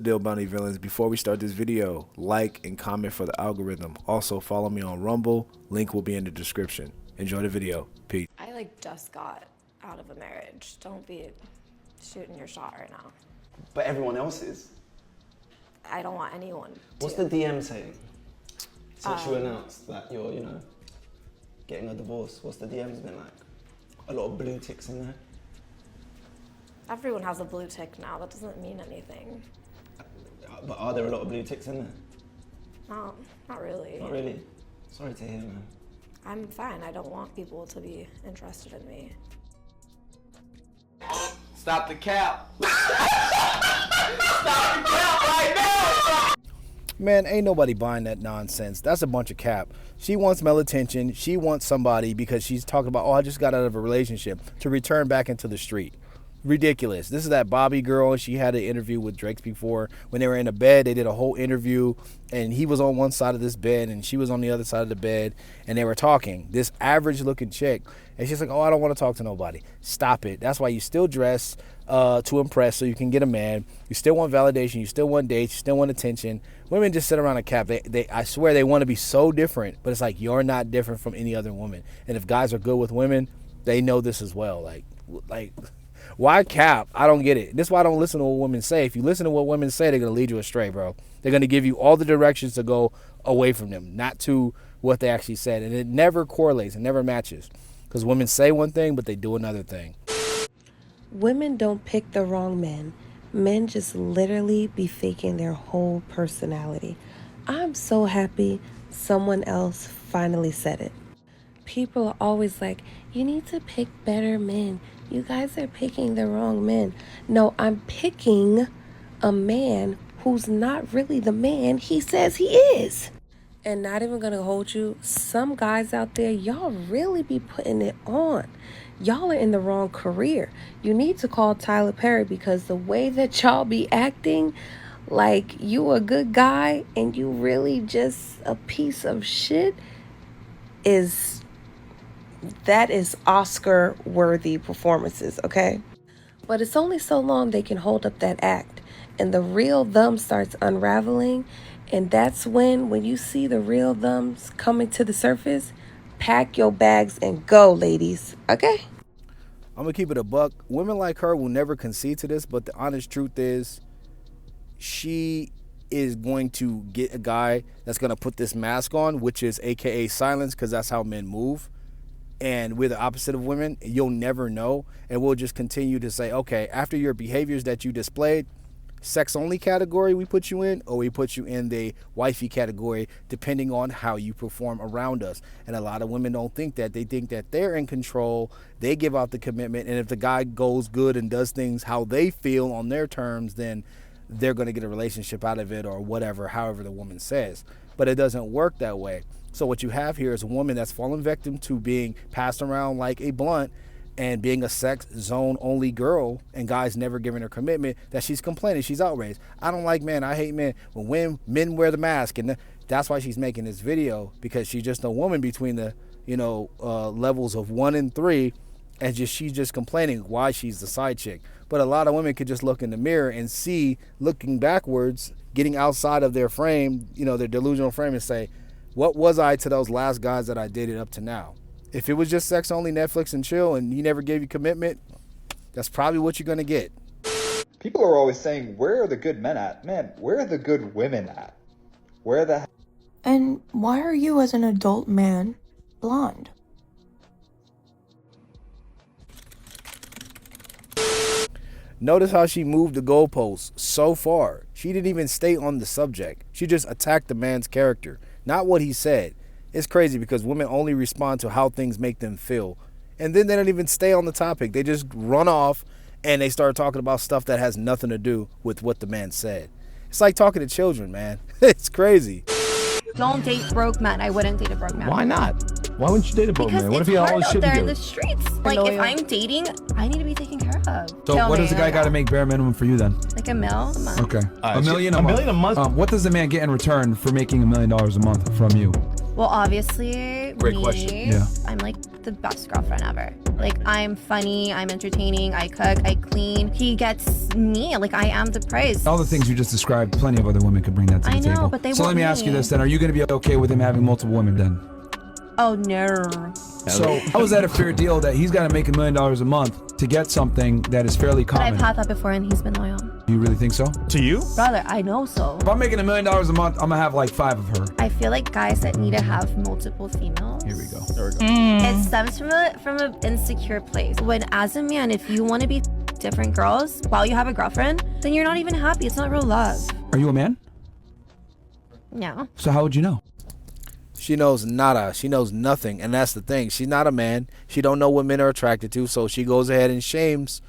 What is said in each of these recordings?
Deal Bounty Villains. Before we start this video, like and comment for the algorithm. Also follow me on Rumble. Link will be in the description. Enjoy the video. Peace. I just got out of a marriage. Don't be shooting your shot right now. But everyone else is. I don't want anyone to. What's the DM saying? Since you announced that you're, getting a divorce, what's the DMs been like? A lot of blue ticks in there? Everyone has a blue tick now. That doesn't mean anything. But are there a lot of blue ticks in there? No, not really. Not really? Sorry to hear, man. I'm fine. I don't want people to be interested in me. Stop the cap. Stop the cap right now. Man, ain't nobody buying that nonsense. That's a bunch of cap. She wants male attention. She wants somebody because she's talking about, oh, I just got out of a relationship, to return back into the street. Ridiculous. This is that Bobby girl. She had an interview with Drake before. When they were in a bed, they did a whole interview, and he was on one side of this bed and she was on the other side of the bed, and they were talking. This average looking chick, and she's like, oh, I don't want to talk to nobody. Stop it. That's why you still dress to impress so you can get a man. You still want validation. You still want dates. You still want attention. Women just sit around a cap. I swear they want to be so different, but it's like, you're not different from any other woman. And if guys are good with women, they know this as well. Like why cap? I don't get it. This is why I don't listen to what women say. If you listen to what women say, they're going to lead you astray, bro. They're going to give you all the directions to go away from them, not to what they actually said. And it never correlates. It never matches. Because women say one thing, but they do another thing. Women don't pick the wrong men. Men just literally be faking their whole personality. I'm so happy someone else finally said it. People are always like, you need to pick better men. You guys are picking the wrong men. No, I'm picking a man who's not really the man he says he is. And not even gonna hold you, some guys out there, y'all really be putting it on. Y'all are in the wrong career. You need to call Tyler Perry, because the way that y'all be acting like you a good guy and you really just a piece of shit that is Oscar worthy performances, okay? But it's only so long they can hold up that act, and the real them starts unraveling. And that's when you see the real thumbs coming to the surface, pack your bags and go, ladies. Okay? I'm going to keep it a buck. Women like her will never concede to this, but the honest truth is she is going to get a guy that's going to put this mask on, which is AKA silence, because that's how men move. And we're the opposite of women. You'll never know. And we'll just continue to say, okay, after your behaviors that you displayed, sex only category we put you in, or we put you in the wifey category, depending on how you perform around us. And a lot of women don't think that. They think that they're in control. They give out the commitment. And if the guy goes good and does things how they feel on their terms, then they're going to get a relationship out of it, or whatever, however the woman says. But it doesn't work that way. So what you have here is a woman that's fallen victim to being passed around like a blunt and being a sex zone only girl, and guys never giving her commitment, that she's complaining. She's outraged. I don't like men. I hate men. When men wear the mask, and that's why she's making this video, because she's just a woman between the levels of 1 and 3, and she's just complaining why she's the side chick. But a lot of women could just look in the mirror and see, looking backwards, getting outside of their frame, their delusional frame, and say, what was I to those last guys that I dated up to now? If it was just sex only, Netflix and chill, and he never gave you commitment, that's probably what you're going to get. People are always saying, where are the good men at? Man, where are the good women at? Where the hell? And why are you, as an adult man, blonde? Notice how she moved the goalposts so far. She didn't even stay on the subject. She just attacked the man's character, not what he said. It's crazy because women only respond to how things make them feel. And then they don't even stay on the topic. They just run off and they start talking about stuff that has nothing to do with what the man said. It's like talking to children, man. It's crazy. Don't date broke men. I wouldn't date a broke man. Why not? Why wouldn't you date a broke man? What if he had all his shit there in together? the streets. Like, if I'm dating, I need to be taken care of. So Tell what me, does the guy got to make bare minimum for you then? Like a mil a month. Okay. Alright, a million a month. $1 million a month? What does the man get in return for making $1 million a month from you? Well, obviously, Great me, question. Yeah. I'm like the best girlfriend ever. Like, I'm funny, I'm entertaining, I cook, I clean. He gets me, like, I am the prize. All the things you just described, plenty of other women could bring that to the I know, table. but they So let want me ask you me. this then. Are you going to be okay with him having multiple women then? Oh, no. So how is that a fair deal that he's got to make $1 million a month to get something that is fairly But common? I've had that before and he's been loyal. Do you really think so? To you? Brother, I know so. If I'm making $1 million a month, I'm going to have like 5 of her. I feel like guys that need to have multiple females. Here we go. There we go. It stems from an insecure place. When as a man, if you want to be different girls while you have a girlfriend, then you're not even happy. It's not real love. Are you a man? Yeah. So how would you know? She knows nada. She knows nothing, and that's the thing. She's not a man. She don't know what men are attracted to, so she goes ahead and shames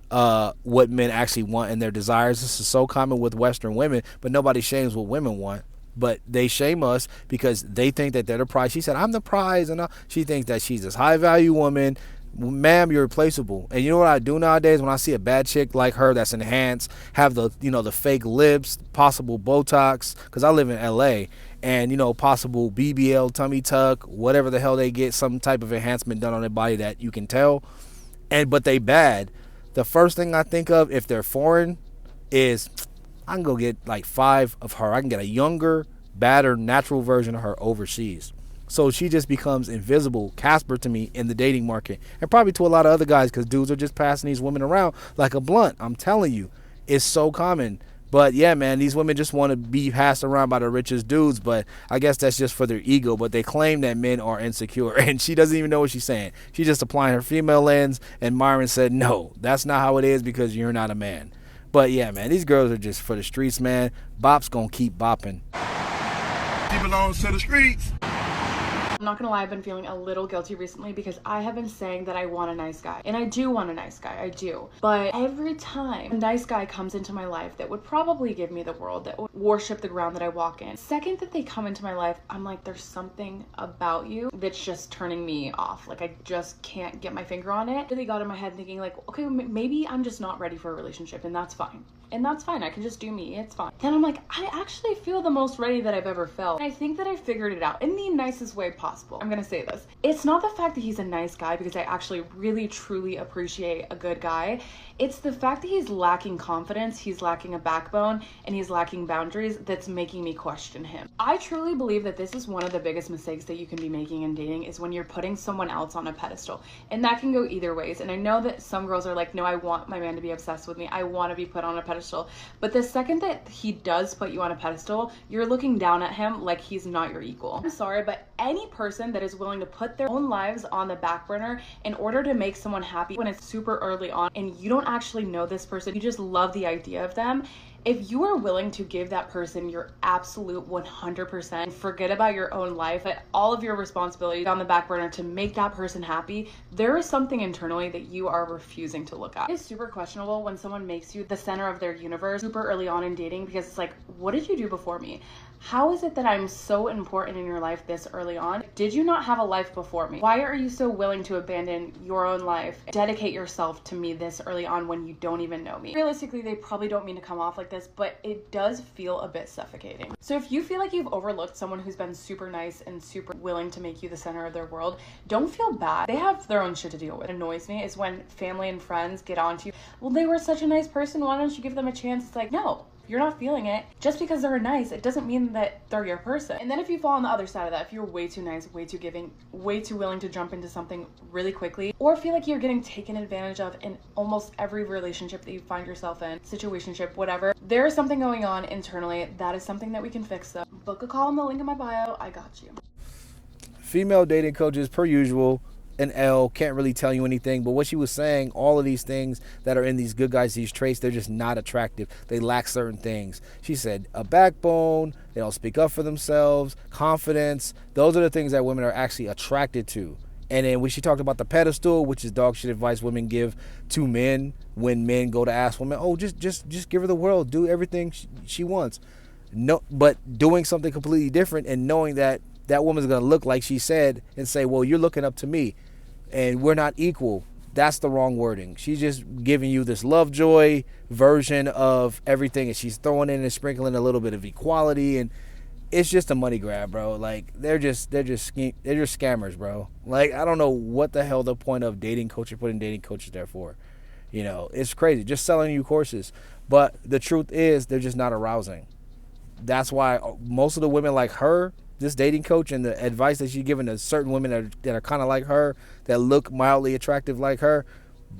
what men actually want and their desires. This is so common with Western women, but nobody shames what women want. But they shame us because they think that they're the prize. She said, "I'm the prize," and she thinks that she's this high value woman. Ma'am, you're replaceable. And you know what I do nowadays when I see a bad chick like her that's enhanced, have the the fake lips, possible Botox, because I live in LA, and possible BBL, tummy tuck, whatever the hell they get, some type of enhancement done on their body that you can tell, but they bad. The first thing I think of if they're foreign is I can go get like 5 of her. I can get a younger, badder, natural version of her overseas. So she just becomes invisible, Casper to me, in the dating market, and probably to a lot of other guys, because dudes are just passing these women around like a blunt. I'm telling you, it's so common. But yeah, man, these women just want to be passed around by the richest dudes, but I guess that's just for their ego. But they claim that men are insecure, and she doesn't even know what she's saying. She's just applying her female lens, and Myron said, no, that's not how it is because you're not a man. But yeah, man, these girls are just for the streets, man. Bop's gonna keep bopping. She belongs to the streets. I'm not gonna lie, I've been feeling a little guilty recently because I have been saying that I want a nice guy. And I do want a nice guy, I do. But every time a nice guy comes into my life that would probably give me the world, that would worship the ground that I walk in, second that they come into my life, I'm like, there's something about you that's just turning me off. Like, I just can't get my finger on it. Really got in my head thinking like, okay, maybe I'm just not ready for a relationship, and that's fine. And that's fine, I can just do me, it's fine. Then I'm like, I actually feel the most ready that I've ever felt. And I think that I figured it out in the nicest way possible. I'm gonna say this. It's not the fact that he's a nice guy, because I actually really truly appreciate a good guy. It's the fact that he's lacking confidence, he's lacking a backbone, and he's lacking boundaries that's making me question him. I truly believe that this is one of the biggest mistakes that you can be making in dating, is when you're putting someone else on a pedestal. And that can go either ways. And I know that some girls are like, no, I want my man to be obsessed with me. I want to be put on a pedestal. But the second that he does put you on a pedestal, you're looking down at him like he's not your equal. I'm sorry, but any person that is willing to put their own lives on the back burner in order to make someone happy when it's super early on and you don't actually know this person, you just love the idea of them, if you are willing to give that person your absolute 100%, forget about your own life, all of your responsibilities on the back burner to make that person happy, there is something internally that you are refusing to look at. It's super questionable when someone makes you the center of their universe super early on in dating, because it's like, what did you do before me? How is it that I'm so important in your life this early on? Did you not have a life before me? Why are you so willing to abandon your own life, dedicate yourself to me this early on when you don't even know me? Realistically, they probably don't mean to come off like this, but it does feel a bit suffocating. So if you feel like you've overlooked someone who's been super nice and super willing to make you the center of their world, don't feel bad. They have their own shit to deal with. What annoys me is when family and friends get onto you, well, they were such a nice person, why don't you give them a chance? It's like, no. You're not feeling it. Just because they're nice, it doesn't mean that they're your person. And then if you fall on the other side of that, if you're way too nice, way too giving, way too willing to jump into something really quickly, or feel like you're getting taken advantage of in almost every relationship that you find yourself in, situationship, whatever, there is something going on internally. That is something that we can fix though. Book a call in the link in my bio. I got you. Female dating coaches, per usual, an L, can't really tell you anything, but what she was saying, all of these things that are in these good guys, these traits, they're just not attractive. They lack certain things. She said a backbone, they don't speak up for themselves, confidence. Those are the things that women are actually attracted to. And then when she talked about the pedestal, which is dog shit advice women give to men when men go to ask women, oh, just give her the world, do everything she wants. No, but doing something completely different and knowing that that woman's going to look like she said and say, well, you're looking up to me and we're not equal. That's the wrong wording. She's just giving you this Lovejoy version of everything, and she's throwing in and sprinkling a little bit of equality, and it's just a money grab, bro. Like they're just scammers, bro. Like I don't know what the hell the point of dating coach or putting dating coaches there for. You know, it's crazy. Just selling you courses. But the truth is they're just not arousing. That's why most of the women like her, this dating coach, and the advice that she's giving to certain women that are kind of like her, that look mildly attractive like her,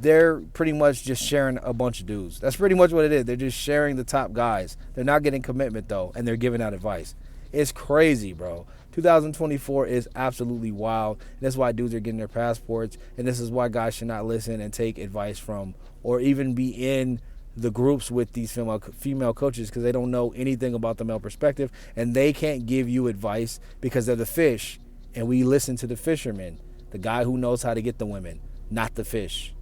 they're pretty much just sharing a bunch of dudes. That's pretty much what it is. They're just sharing the top guys. They're not getting commitment, though, and they're giving out advice. It's crazy, bro. 2024 is absolutely wild. That's why dudes are getting their passports, and this is why guys should not listen and take advice from or even be in the groups with these female coaches, because they don't know anything about the male perspective, and they can't give you advice because they're the fish, and we listen to the fisherman, the guy who knows how to get the women, not the fish.